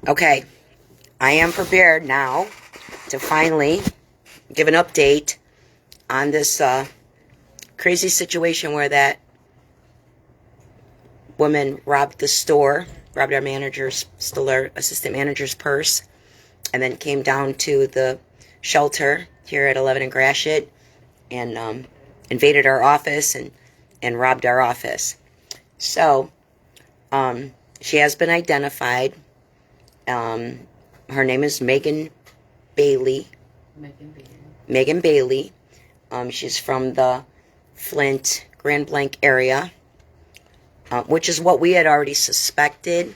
Okay, I am prepared now to finally give an update on this crazy situation where that woman robbed the store, robbed our manager's, stole our assistant manager's purse, and then came down to the shelter here at 11 and Gratiot and invaded our office and robbed our office. So, she has been identified. Her name is Megan Bailey. Megan Bailey. She's from the Flint, Grand Blanc area, which is what we had already suspected.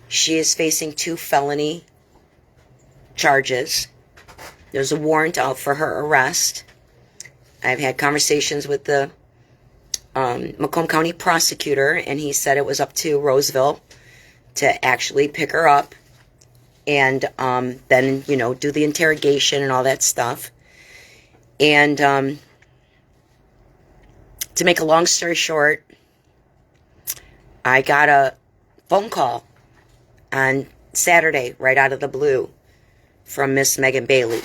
She is facing 2 felony charges. There's a warrant out for her arrest. I've had conversations with the Macomb County prosecutor, and he said it was up to Roseville to actually pick her up and then, do the interrogation and all that stuff. And to make a long story short, I got a phone call on Saturday right out of the blue from Miss Megan Bailey.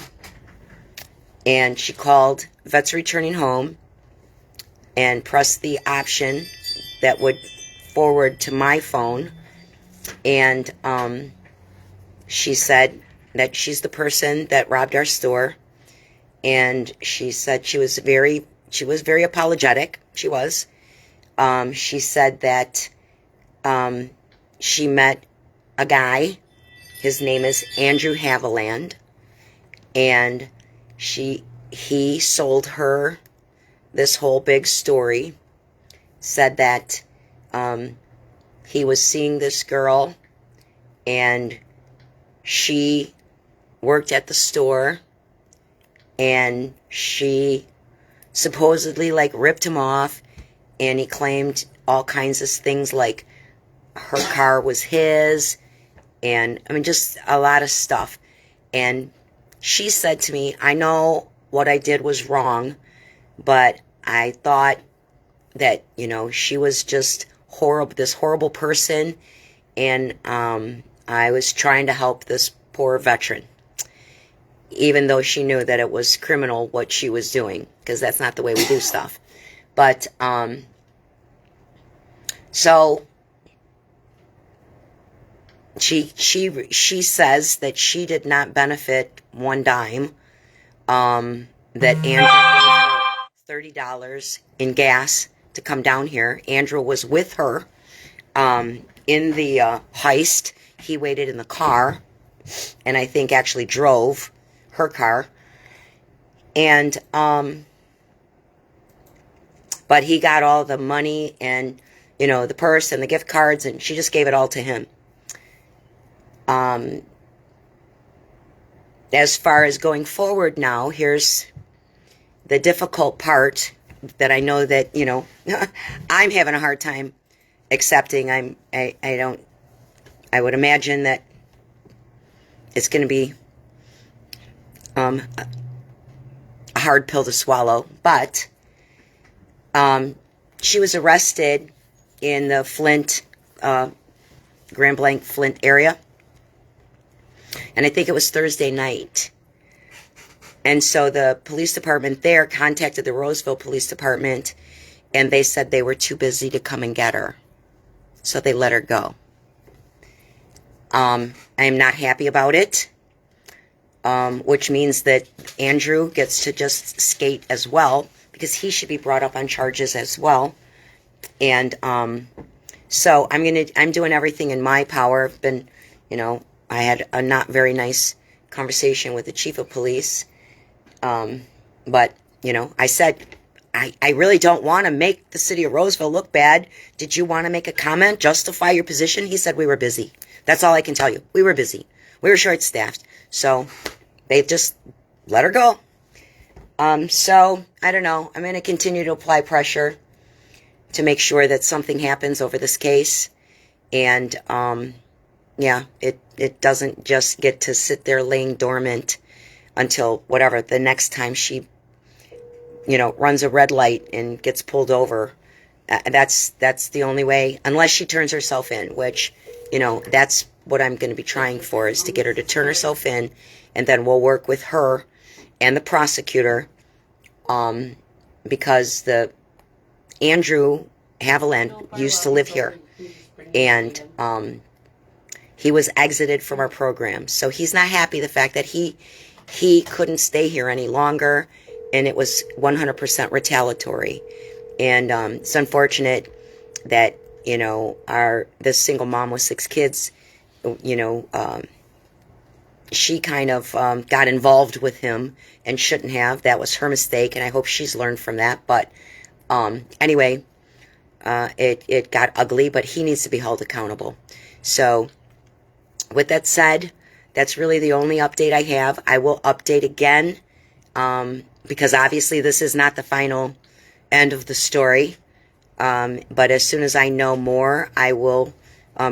And she called Vets Returning Home and pressed the option that would forward to my phone. And she said that she's the person that robbed our store. And she said she was very apologetic. She was. She said that she met a guy. His name is Andrew Haviland. And he sold her this whole big story. Said that he was seeing this girl and she worked at the store and she supposedly ripped him off, and he claimed all kinds of things like her car was his, and just a lot of stuff. And she said to me, I know what I did was wrong, but I thought that, she was just horrible, this horrible person, and I was trying to help this poor veteran, even though she knew that it was criminal what she was doing, because that's not the way we do stuff. But, so she says that she did not benefit one dime, that Andrew gave her $30 in gas to come down here. Andrew was with her in the heist. He waited in the car and I think actually drove her car. And but he got all the money and the purse and the gift cards, and she just gave it all to him. As far as going forward now, here's the difficult part that I know that, I'm having a hard time accepting. I would imagine that it's going to be a hard pill to swallow, but she was arrested in the Flint, Grand Blanc, Flint area. And I think it was Thursday night. And so the police department there contacted the Roseville Police Department, and they said they were too busy to come and get her. So they let her go. I am not happy about it, which means that Andrew gets to just skate as well, because he should be brought up on charges as well. And so I'm doing everything in my power. I've been, I had a not very nice conversation with the chief of police. But, I said, I really don't want to make the city of Roseville look bad. Did you want to make a comment, justify your position? He said we were busy. That's all I can tell you. We were busy. We were short-staffed. So they just let her go. So I don't know. I'm going to continue to apply pressure to make sure that something happens over this case. And, yeah, it doesn't just get to sit there laying dormant until whatever, the next time she, runs a red light and gets pulled over, That's the only way, unless she turns herself in, which, that's what I'm going to be trying for, is to get her to turn herself in, and then we'll work with her and the prosecutor, because the Andrew Haviland used to live here, and he was exited from our program, so he's not happy the fact that he couldn't stay here any longer, and it was 100% retaliatory. And it's unfortunate that, this single mom with 6 kids, she kind of got involved with him and shouldn't have. That was her mistake, and I hope she's learned from that. But anyway, it got ugly, but he needs to be held accountable. So with that said, that's really the only update I have. I will update again, because obviously this is not the final end of the story. But as soon as I know more, I will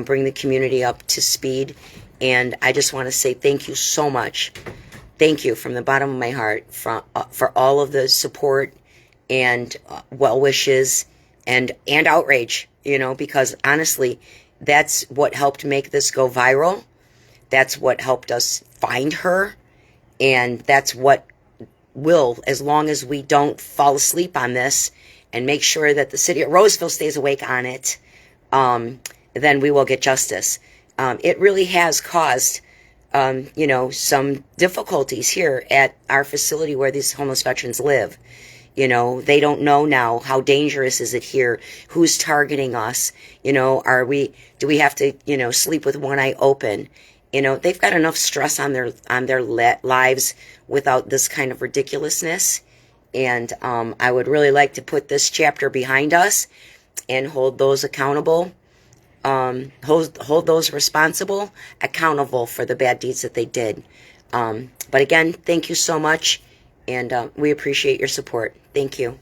bring the community up to speed. And I just want to say thank you so much. Thank you from the bottom of my heart for all of the support and well wishes and outrage, because honestly, that's what helped make this go viral. That's what helped us find her. And that's what will, as long as we don't fall asleep on this and make sure that the city of Roseville stays awake on it, then we will get justice. It really has caused, some difficulties here at our facility where these homeless veterans live. They don't know now how dangerous is it here, who's targeting us, do we have to, sleep with one eye open? They've got enough stress on their lives without this kind of ridiculousness. And I would really like to put this chapter behind us and hold those accountable, hold those responsible accountable for the bad deeds that they did. But again, thank you so much, and we appreciate your support. Thank you.